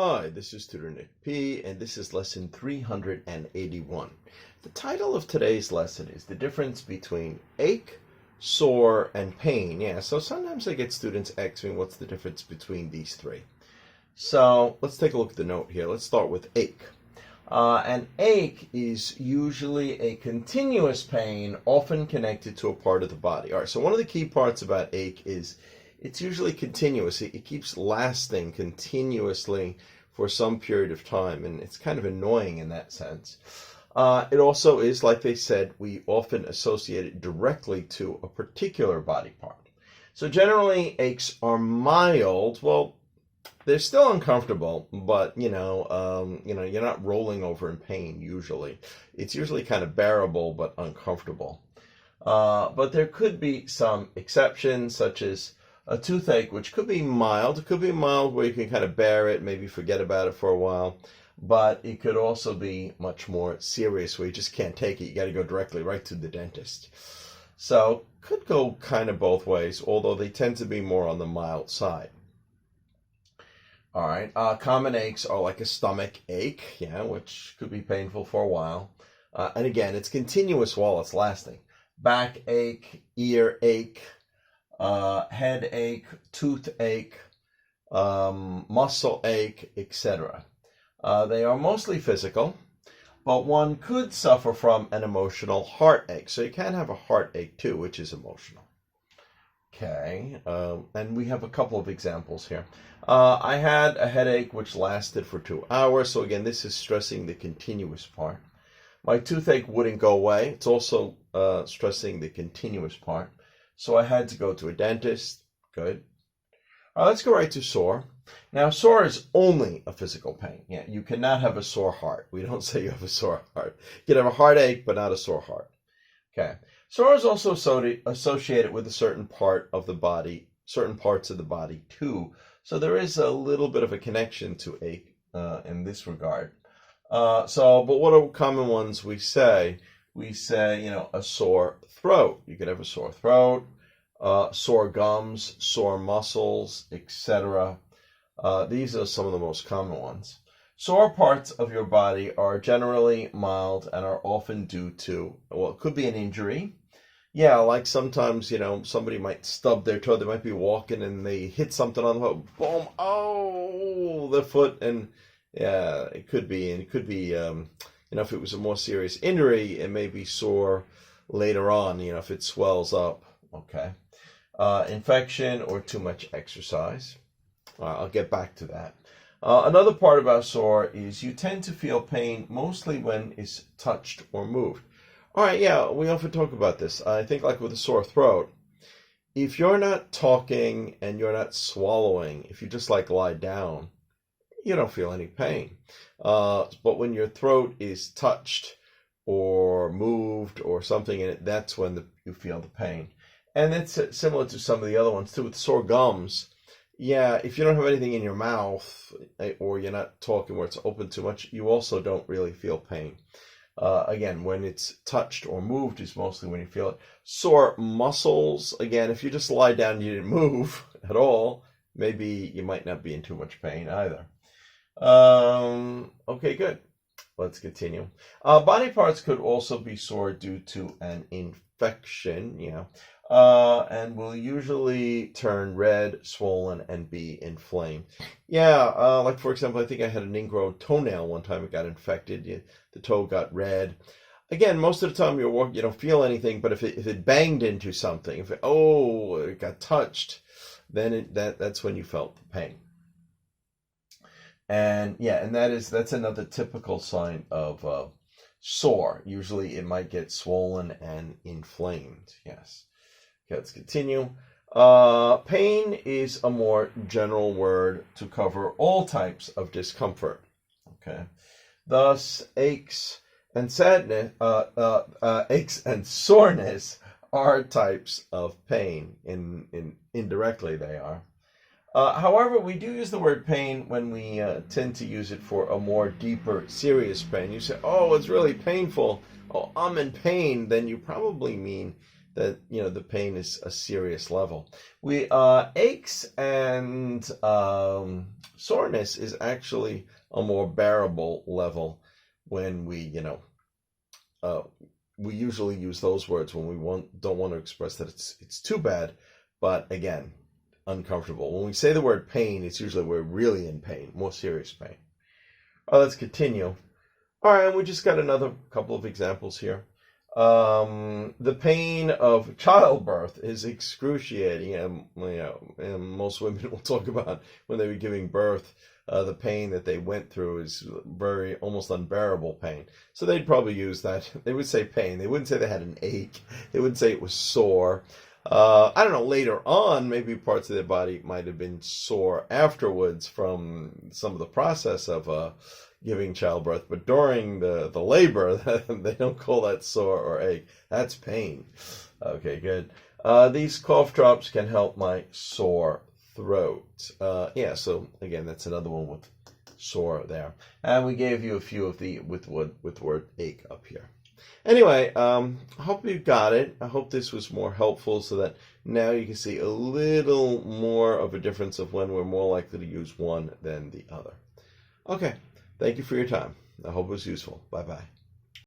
Hi, this is Tutor Nick P, and this is lesson 381. The title of today's lesson is the difference between ache, sore, and pain. Yeah, so sometimes I get students asking what's the difference between these three. So let's take a look at the note here. Let's start with ache. An ache is usually a continuous pain, often connected to a part of the body. All right, so one of the key parts about ache is it's usually continuous. It keeps lasting continuously for some period of time, and it's kind of annoying in that sense. It also is, like they said, we often associate it directly to a particular body part. So generally, aches are mild. Well, they're still uncomfortable, but you're not rolling over in pain usually. It's usually kind of bearable but uncomfortable. But there could be some exceptions, such as a toothache, which could be mild. It could be mild where you can kind of bear it, maybe forget about it for a while. But it could also be much more serious where you just can't take it. You got to go directly right to the dentist. So could go kind of both ways, although they tend to be more on the mild side. All right, common aches are like a stomach ache, which could be painful for a while. And again, it's continuous while it's lasting. Back ache, ear ache, headache, toothache, muscle ache, etc. They are mostly physical, but one could suffer from an emotional heartache. So you can have a heartache too, which is emotional. Okay, and we have a couple of examples here. I had a headache which lasted for 2 hours. So again, this is stressing the continuous part. My toothache wouldn't go away. It's also stressing the continuous part. So I had to go to a dentist. Good. All right, let's go right to sore. Now, sore is only a physical pain. Yeah, you cannot have a sore heart. We don't say you have a sore heart. You can have a heartache, but not a sore heart. Okay. Sore is also associated with a certain part of the body, certain parts of the body too. So there is a little bit of a connection to ache in this regard. But what are common ones we say? We say, a sore throat. You could have a sore throat, sore gums, sore muscles, etc. These are some of the most common ones. Sore parts of your body are generally mild and are often due to, well, it could be an injury. Yeah, like sometimes, somebody might stub their toe. They might be walking and they hit something on the foot. Boom! Oh, the foot. And yeah, it could be. And it could be, if it was a more serious injury, it may be sore later on, if it swells up. Okay. Infection or too much exercise. I'll get back to that. Another part about sore is you tend to feel pain mostly when it's touched or moved. All right, yeah, we often talk about this. I think like with a sore throat, if you're not talking and you're not swallowing, if you just lie down, you don't feel any pain. But when your throat is touched or moved or something in it, that's when you feel the pain. And it's similar to some of the other ones too. With sore gums, yeah, if you don't have anything in your mouth or you're not talking where it's open too much, you also don't really feel pain. Again, when it's touched or moved is mostly when you feel it. Sore muscles, again, if you just lie down and you didn't move at all, maybe you might not be in too much pain either. Okay, good. Let's continue. Body parts could also be sore due to an infection, and will usually turn red, swollen, and be inflamed. Yeah, like for example, I think I had an ingrown toenail one time. It got infected. The toe got red. Again, most of the time you're walking, you don't feel anything, but if it banged into something, it got touched, then that's when you felt the pain. And yeah, and that's another typical sign of sore. Usually it might get swollen and inflamed. Yes. Okay, let's continue. Pain is a more general word to cover all types of discomfort. Okay. Thus, aches and sadness, aches and soreness are types of pain. Indirectly, they are. However, we do use the word pain when we tend to use it for a more deeper, serious pain. You say, "Oh, it's really painful. Oh, I'm in pain." Then you probably mean that, the pain is a serious level. Aches and soreness is actually a more bearable level when we usually use those words when we don't want to express that it's too bad, but again, uncomfortable. When we say the word pain, it's usually we're really in pain, more serious pain. All right, let's continue. All right, and we just got another couple of examples here. The pain of childbirth is excruciating, and most women will talk about when they were giving birth. The pain that they went through is very almost unbearable pain. So they'd probably use that. They would say pain. They wouldn't say they had an ache. They wouldn't say it was sore. I don't know, later on, maybe parts of their body might have been sore afterwards from some of the process of giving childbirth. But during the labor, they don't call that sore or ache. That's pain. Okay, good. These cough drops can help my sore throat. So again, that's another one with sore there. And we gave you a few of the with word ache up here. Anyway, I hope you got it. I hope this was more helpful so that now you can see a little more of a difference of when we're more likely to use one than the other. Okay, thank you for your time. I hope it was useful. Bye-bye.